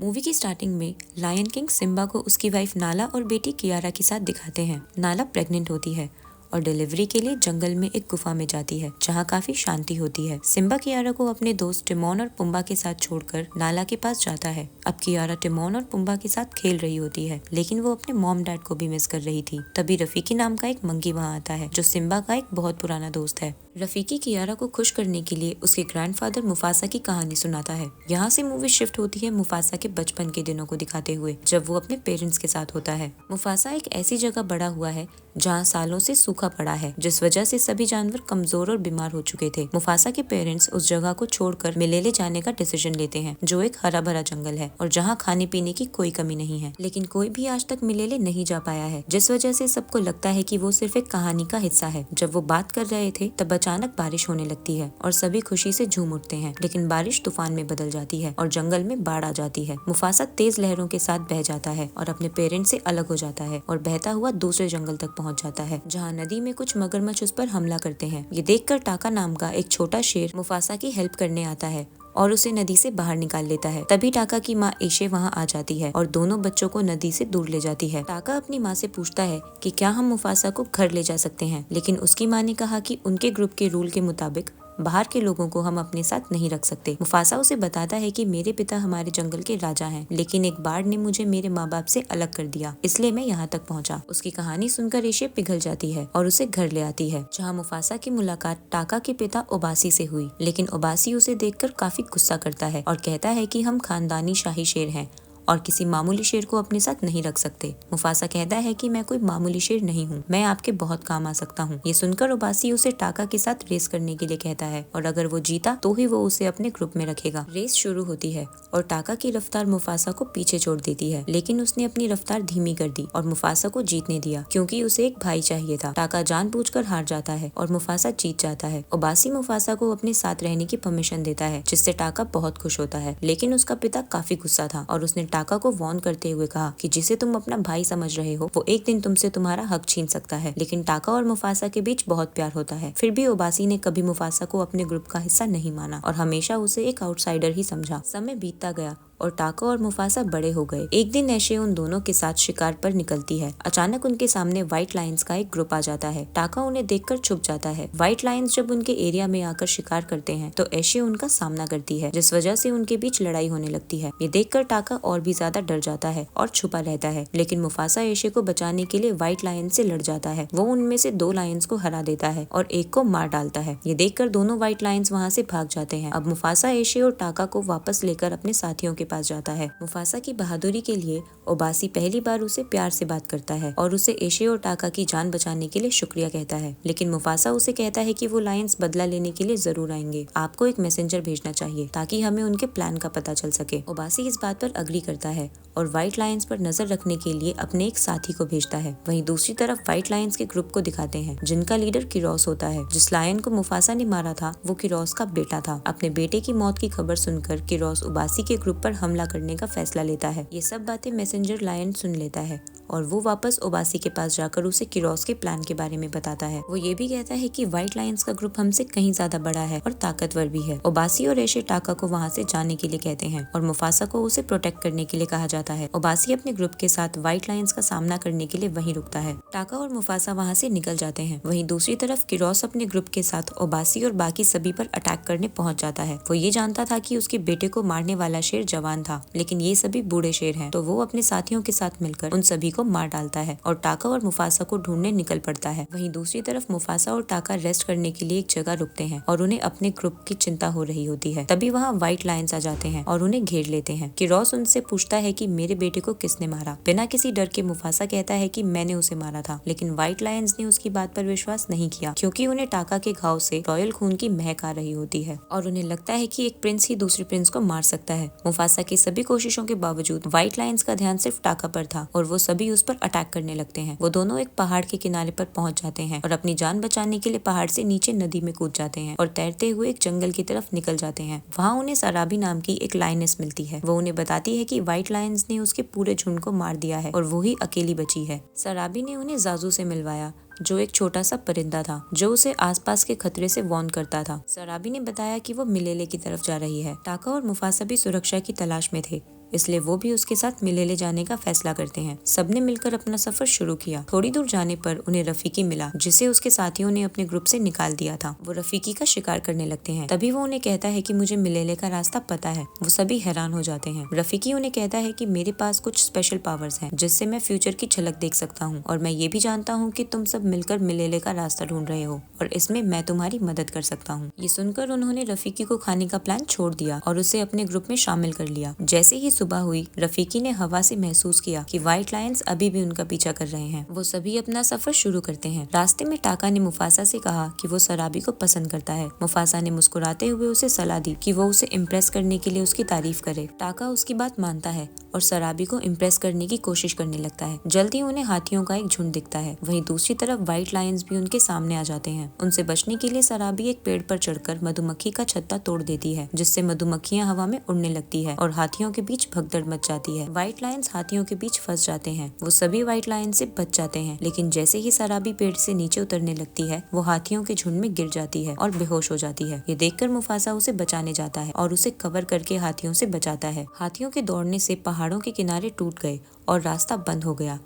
Movie की starting में lion king Simba को उसकी वाइफ नाला और बेटी कियारा के साथ दिखाते हैं। नाला प्रेग्नेंट होती है और डिलीवरी के लिए जंगल में एक गुफा में जाती है जहाँ काफी शांति होती है। सिम्बा कियारा को अपने दोस्त टिमोन और पुम्बा के साथ छोड़कर नाला के पास जाता है। अब कियारा टिमोन और पुम्बा के साथ खेल रही होती है, लेकिन वो अपने मॉम डैड को भी मिस कर रही थी। तभी रफीकी नाम का एक मंकी वहाँ आता है जो सिम्बा का एक बहुत पुराना दोस्त है। रफीकी कियारा को खुश करने के लिए उसके ग्रैंडफादर मुफासा की कहानी सुनाता है। यहाँ से मूवी शिफ्ट होती है मुफासा के बचपन के दिनों को दिखाते हुए, जब वो अपने पेरेंट्स के साथ होता है। मुफासा एक ऐसी जगह बड़ा हुआ है जहाँ सालों से सूखा पड़ा है, जिस वजह से सभी जानवर कमजोर और बीमार हो चुके थे। मुफासा के पेरेंट्स उस जगह को छोड़कर मिलेले जाने का डिसीजन लेते हैं, जो एक हरा भरा जंगल है और जहाँ खाने पीने की कोई कमी नहीं है। लेकिन कोई भी आज तक मिलेले नहीं जा पाया है, जिस वजह से सबको लगता है कि वो सिर्फ एक कहानी का हिस्सा है। जब वो बात कर रहे थे तब अचानक बारिश होने लगती है और सभी खुशी से झूम उठते हैं, लेकिन बारिश तूफान में बदल जाती है और जंगल में बाढ़ आ जाती है। मुफासा तेज लहरों के साथ बह जाता है और अपने पेरेंट्स से अलग हो जाता है और बहता हुआ दूसरे जंगल तक पहुंच जाता है, जहां नदी में कुछ मगरमच्छ उस पर हमला करते हैं। ये देखकर टाका नाम का एक छोटा शेर मुफासा की हेल्प करने आता है और उसे नदी से बाहर निकाल लेता है। तभी टाका की माँ एशे वहाँ आ जाती है और दोनों बच्चों को नदी से दूर ले जाती है। टाका अपनी माँ से पूछता है कि क्या हम मुफासा को घर ले जा सकते हैं, लेकिन उसकी माँ ने कहा कि उनके ग्रुप के रूल के मुताबिक बाहर के लोगों को हम अपने साथ नहीं रख सकते। मुफासा उसे बताता है कि मेरे पिता हमारे जंगल के राजा हैं, लेकिन एक बाढ़ ने मुझे मेरे माँ बाप से अलग कर दिया, इसलिए मैं यहाँ तक पहुँचा। उसकी कहानी सुनकर एशे पिघल जाती है और उसे घर ले आती है, जहाँ मुफासा की मुलाकात टाका के पिता ओबासी से हुई। लेकिन ओबासी उसे देखकर काफी गुस्सा करता है और कहता है कि हम खानदानी शाही शेर हैं और किसी मामूली शेर को अपने साथ नहीं रख सकते। मुफासा कहता है कि मैं कोई मामूली शेर नहीं हूँ, मैं आपके बहुत काम आ सकता हूँ। ये सुनकर ओबासी उसे टाका के साथ रेस करने के लिए कहता है और अगर वो जीता तो ही वो उसे अपने ग्रुप में रखेगा। रेस शुरू होती है और टाका की रफ्तार मुफासा को पीछे छोड़ देती है, लेकिन उसने अपनी रफ्तार धीमी कर दी और मुफासा को जीतने दिया, क्योंकि उसे एक भाई चाहिए था। टाका जानबूझकर हार जाता है और मुफासा जीत जाता है। ओबासी मुफासा को अपने साथ रहने की परमिशन देता है, जिससे टाका बहुत खुश होता है। लेकिन उसका पिता काफी गुस्सा था और उसने टाका को वार्न करते हुए कहा कि जिसे तुम अपना भाई समझ रहे हो वो एक दिन तुमसे तुम्हारा हक छीन सकता है। लेकिन टाका और मुफासा के बीच बहुत प्यार होता है। फिर भी ओबासी ने कभी मुफासा को अपने ग्रुप का हिस्सा नहीं माना और हमेशा उसे एक आउटसाइडर ही समझा। समय बीतता गया और टाका और मुफासा बड़े हो गए। एक दिन एशे उन दोनों के साथ शिकार पर निकलती है। अचानक उनके सामने व्हाइट लायंस का एक ग्रुप आ जाता है। टाका उन्हें देखकर छुप जाता है। व्हाइट लायंस जब उनके एरिया में आकर शिकार करते हैं तो एशे उनका सामना करती है, जिस वजह से उनके बीच लड़ाई होने लगती है। ये देखकर टाका और भी ज्यादा डर जाता है और छुपा रहता है, लेकिन मुफासा एशे को बचाने के लिए व्हाइट लायंस से लड़ जाता है। वो उनमें से 2 लायंस को हरा देता है और एक को मार डालता है। ये देखकर दोनों व्हाइट लायंस वहाँ से भाग जाते हैं। अब मुफासा एशे और टाका को वापस लेकर अपने साथियों के पास जाता है। मुफासा की बहादुरी के लिए ओबासी पहली बार उसे प्यार से बात करता है और उसे एशे और टाका की जान बचाने के लिए शुक्रिया कहता है। लेकिन मुफासा उसे कहता है कि वो लायंस बदला लेने के लिए जरूर आएंगे। आपको एक मैसेंजर भेजना चाहिए ताकि हमें उनके प्लान का पता चल सके। ओबासी इस बात पर अग्री करता है और व्हाइट लायंस पर नजर रखने के लिए अपने एक साथी को भेजता है। वहीं दूसरी तरफ व्हाइट लायंस के ग्रुप को दिखाते हैं, जिनका लीडर किरोस होता है। जिस लायन को मुफासा ने मारा था वो किरोस का बेटा था। अपने बेटे की मौत की खबर सुनकर किरोस ओबासी के ग्रुप पर हमला करने का फैसला लेता है। ये सब बातें मैसेंजर लायन सुन लेता है और वो वापस ओबासी के पास जाकर उसे किरोस के प्लान के बारे में बताता है। वो ये भी कहता है कि व्हाइट लायंस का ग्रुप हमसे कहीं ज्यादा बड़ा है और ताकतवर भी है। ओबासी और एशे टाका को वहाँ से जाने के लिए कहते हैं और मुफासा को उसे प्रोटेक्ट करने के लिए कहा जाता है। ओबासी अपने ग्रुप के साथ व्हाइट लायंस का सामना करने के लिए वहीं रुकता है। टाका और मुफासा वहाँ से निकल जाते हैं। वहीं दूसरी तरफ किरोस अपने ग्रुप के साथ ओबासी और बाकी सभी पर अटैक करने पहुँच जाता है। वो ये जानता था कि उसके बेटे को मारने वाला शेर जवान था, लेकिन ये सभी बूढ़े शेर हैं, तो वो अपने साथियों के साथ मिलकर उन सभी को मार डालता है और टाका और मुफासा को ढूंढने निकल पड़ता है। वहीं दूसरी तरफ मुफासा और टाका रेस्ट करने के लिए एक जगह रुकते हैं और उन्हें अपने ग्रुप की चिंता हो रही होती है। तभी वहाँ व्हाइट लायंस आ जाते हैं और उन्हें घेर लेते हैं। किरोस उनसे पूछता है कि मेरे बेटे को किसने मारा। बिना किसी डर के मुफासा कहता है कि मैंने उसे मारा था, लेकिन व्हाइट लायंस ने उसकी बात पर विश्वास नहीं किया, क्योंकि उन्हें टाका के घाव से रॉयल खून की महक आ रही होती है और उन्हें लगता है कि एक प्रिंस ही दूसरे प्रिंस को मार सकता है। मुफासा की सभी कोशिशों के बावजूद व्हाइट लायंस का ध्यान सिर्फ टाका पर था और वो सभी उस पर अटैक करने लगते हैं। वो दोनों एक पहाड़ के किनारे पर पहुंच जाते हैं और अपनी जान बचाने के लिए पहाड़ से नीचे नदी में कूद जाते हैं और तैरते हुए एक जंगल की तरफ निकल जाते हैं। वहाँ उन्हें सराबी नाम की एक लायनेस मिलती है। वो उन्हें बताती है कि व्हाइट लायंस ने उसके पूरे झुंड को मार दिया है और वो ही अकेली बची है। सराबी ने उन्हें जाजू से मिलवाया, जो एक छोटा सा परिंदा था जो उसे आसपास के खतरे से वार्न करता था। सराबी ने बताया कि वो मिलेले की तरफ जा रही है। टाका और मुफासा भी सुरक्षा की तलाश में थे, इसलिए वो भी उसके साथ मिलेले जाने का फैसला करते हैं। सबने मिलकर अपना सफर शुरू किया। थोड़ी दूर जाने पर उन्हें रफीकी मिला, जिसे उसके साथियों ने अपने ग्रुप से निकाल दिया था। वो रफीकी का शिकार करने लगते हैं। तभी वो उन्हें कहता है कि मुझे मिलेले का रास्ता पता है। वो सभी हैरान हो जाते हैं। रफीकी उन्हें कहता है कि मेरे पास कुछ स्पेशल पावर्स हैं, जिससे मैं फ्यूचर की झलक देख सकता हूँ, और मैं ये भी जानता हूँ कि तुम सब मिलकर मिलेले का रास्ता ढूंढ रहे हो और इसमें मैं तुम्हारी मदद कर सकता हूँ। ये सुनकर उन्होंने रफीकी को खाने का प्लान छोड़ दिया और उसे अपने ग्रुप में शामिल कर लिया। जैसे ही सुबह हुई, रफीकी ने हवा से महसूस किया कि व्हाइट लायंस अभी भी उनका पीछा कर रहे हैं। वो सभी अपना सफर शुरू करते हैं। रास्ते में टाका ने मुफासा से कहा कि वो सराबी को पसंद करता है। मुफासा ने मुस्कुराते हुए उसे सलाह दी कि वो उसे इम्प्रेस करने के लिए उसकी तारीफ करे। टाका उसकी बात मानता है और सराबी को इम्प्रेस करने की कोशिश करने लगता है। जल्दी उन्हें हाथियों का एक झुंड दिखता है। वहीं दूसरी तरफ व्हाइट लायंस भी उनके सामने आ जाते हैं। उनसे बचने के लिए सराबी एक पेड़ पर चढ़कर मधुमक्खी का छत्ता तोड़ देती है, जिससे मधुमक्खियां हवा में उड़ने लगती है और हाथियों के बीच भगदड़ मच जाती है। व्हाइट लायंस हाथियों के बीच फंस जाते हैं। वो सभी व्हाइट लायंस से बच जाते हैं, लेकिन जैसे ही सराबी पेड़ से नीचे उतरने लगती है, वो हाथियों के झुंड में गिर जाती है और बेहोश हो जाती है। ये देखकर मुफासा उसे बचाने जाता है और उसे कवर करके हाथियों से बचाता है। हाथियों के दौड़ने से पहाड़ों के किनारे टूट गए और रास्ता बंद हो गया,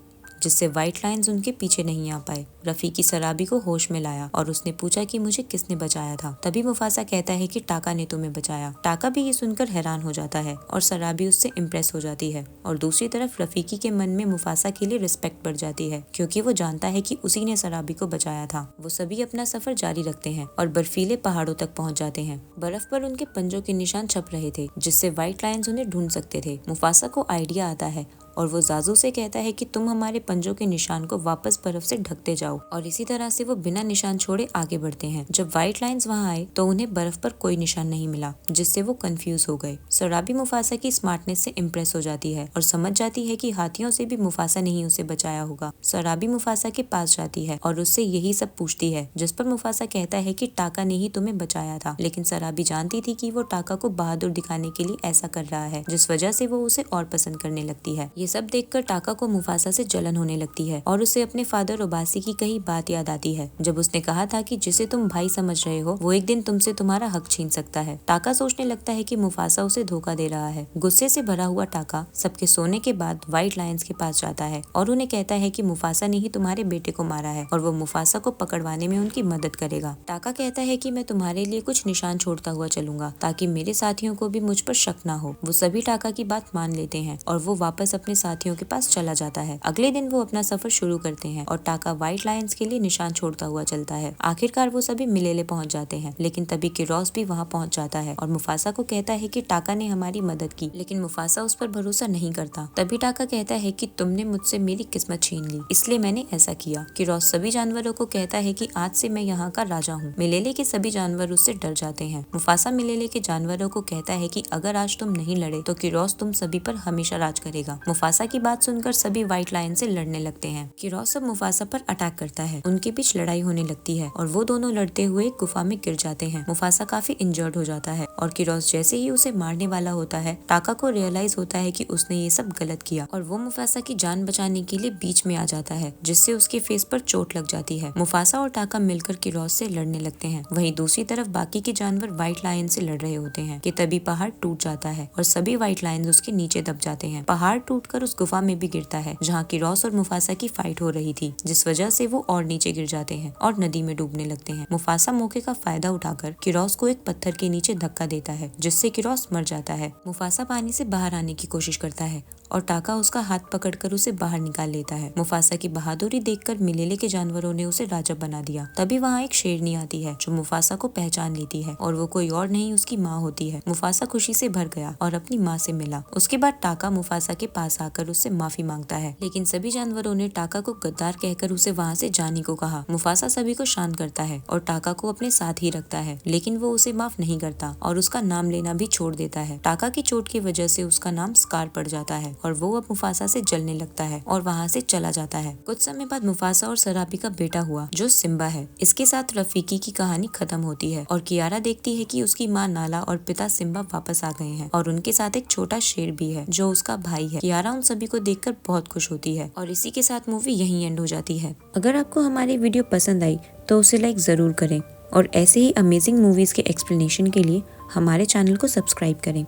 जिससे व्हाइट लायंस उनके पीछे नहीं आ पाए। रफीकी सराबी को होश में लाया और उसने पूछा कि मुझे किसने बचाया था। तभी मुफासा कहता है कि टाका ने तुम्हें बचाया। टाका भी ये सुनकर हैरान हो जाता है और सराबी उससे इम्प्रेस हो जाती है। और दूसरी तरफ रफीकी के मन में मुफासा के लिए रिस्पेक्ट बढ़ जाती है, क्योंकि वो जानता है कि उसी ने सराबी को बचाया था। वो सभी अपना सफर जारी रखते हैं और बर्फीले पहाड़ों तक पहुँच जाते हैं। बर्फ पर उनके पंजों के निशान छप रहे थे, जिससे व्हाइट लायंस उन्हें ढूंढ सकते थे। मुफासा को आइडिया आता है और वो जाजू से कहता है कि तुम हमारे पंजों के निशान को वापस बर्फ से ढकते जाओ, और इसी तरह से वो बिना निशान छोड़े आगे बढ़ते हैं। जब व्हाइट लायंस वहाँ आए तो उन्हें बर्फ पर कोई निशान नहीं मिला, जिससे वो कंफ्यूज हो गए। सराबी मुफासा की स्मार्टनेस से इम्प्रेस हो जाती है और समझ जाती है कि हाथियों से भी मुफासा नहीं उसे बचाया होगा। सराबी मुफासा के पास जाती है और उससे यही सब पूछती है, जिस पर मुफासा कहता है कि टाका ने ही तुम्हें बचाया था। लेकिन सराबी जानती थी कि वो टाका को बहादुर दिखाने के लिए ऐसा कर रहा है, जिस वजह से वो उसे और पसंद करने लगती है। ये सब देखकर टाका को मुफासा से जलन होने लगती है और उसे अपने फादर ओबासी की कही बात याद आती है, जब उसने कहा था कि जिसे तुम भाई समझ रहे हो वो एक दिन तुमसे तुम्हारा हक छीन सकता है। टाका सोचने लगता है कि मुफासा उसे धोखा दे रहा है। गुस्से से भरा हुआ टाका सबके सोने के बाद व्हाइट लायंस के पास जाता है और उन्हें कहता है कि मुफासा ने ही तुम्हारे बेटे को मारा है और वो मुफासा को पकड़वाने में उनकी मदद करेगा। टाका कहता है कि मैं तुम्हारे लिए कुछ निशान छोड़ता हुआ चलूंगा, ताकि मेरे साथियों को भी मुझ पर शक ना हो। वो सभी टाका की बात मान लेते हैं और वो वापस अपने साथियों के पास चला जाता है। अगले दिन वो अपना सफर शुरू करते हैं और टाका व्हाइट लायंस के लिए निशान छोड़ता हुआ चलता है। आखिरकार वो सभी मिलेले पहुंच जाते हैं, लेकिन तभी किरोस भी वहां पहुंच जाता है और मुफासा को कहता है कि टाका ने हमारी मदद की, लेकिन मुफासा उस पर भरोसा नहीं करता। तभी टाका कहता है कि तुमने मुझसे मेरी किस्मत छीन ली, इसलिए मैंने ऐसा किया। किरोस सभी जानवरों को कहता है कि आज से मैं यहाँ का राजा हूँ। मिलेले के सभी जानवर उससे डर जाते हैं। मुफासा मिलेले के जानवरों को कहता है कि अगर आज तुम नहीं लड़े तो किरोस तुम सभी पर हमेशा राज करेगा। मुफासा की बात सुनकर सभी व्हाइट लायन से लड़ने लगते हैं। किरोस अब मुफासा पर अटैक करता है। उनके बीच लड़ाई होने लगती है और वो दोनों लड़ते हुए एक गुफा में गिर जाते हैं। मुफासा काफी इंजर्ड हो जाता है और किरोस जैसे ही उसे मारने वाला होता है, टाका को रियलाइज होता है कि उसने ये सब गलत किया और वो मुफासा की जान बचाने के लिए बीच में आ जाता है, जिससे उसके फेस पर चोट लग जाती है। मुफासा और टाका मिलकर किरोस से लड़ने लगते हैं। वहीं दूसरी तरफ बाकी के जानवर व्हाइट लायन से लड़ रहे होते हैं कि तभी पहाड़ टूट जाता है और सभी व्हाइट लायन उसके नीचे दब जाते हैं। पहाड़ टूटकर उस गुफा में भी गिरता है जहाँ किरोस और मुफासा की फाइट हो रही थी, जिस वजह से वो और नीचे गिर जाते हैं और नदी में डूबने लगते हैं। मुफासा मौके का फायदा उठाकर किरोस को एक पत्थर के नीचे धक्का देता है, जिससे किरोस मर जाता है। मुफासा पानी से बाहर आने की कोशिश करता है और टाका उसका हाथ पकड़कर उसे बाहर निकाल लेता है। मुफासा की बहादुरी देखकर मिलेले के जानवरों ने उसे राजा बना दिया। तभी वहाँ एक शेरनी आती है जो मुफासा को पहचान लेती है और वो कोई और नहीं उसकी माँ होती है। मुफासा खुशी से भर गया और अपनी माँ से मिला। उसके बाद टाका मुफासा के पास आकर उससे माफी मांगता है, लेकिन सभी जानवरों ने टाका को गद्दार कहकर उसे वहाँ से जाने को कहा। मुफासा सभी को शांत करता है और टाका को अपने साथ ही रखता है, लेकिन वो उसे माफ नहीं करता और उसका नाम लेना भी छोड़ देता है। टाका की चोट की वजह से उसका नाम स्कार पड़ जाता है और वो अब मुफासा से जलने लगता है और वहाँ से चला जाता है। कुछ समय बाद मुफासा और सराबी का बेटा हुआ जो सिम्बा है। इसके साथ रफीकी की कहानी खत्म होती है और कियारा देखती है कि उसकी माँ नाला और पिता सिम्बा वापस आ गए हैं और उनके साथ एक छोटा शेर भी है जो उसका भाई है। कियारा उन सभी को देखकर बहुत खुश होती है और इसी के साथ मूवी यहीं एंड हो जाती है। अगर आपको हमारी वीडियो पसंद आई तो उसे लाइक जरूर करें और ऐसे ही अमेजिंग मूवीज के एक्सप्लेनेशन के लिए हमारे चैनल को सब्सक्राइब करें।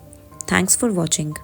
Thanks for watching.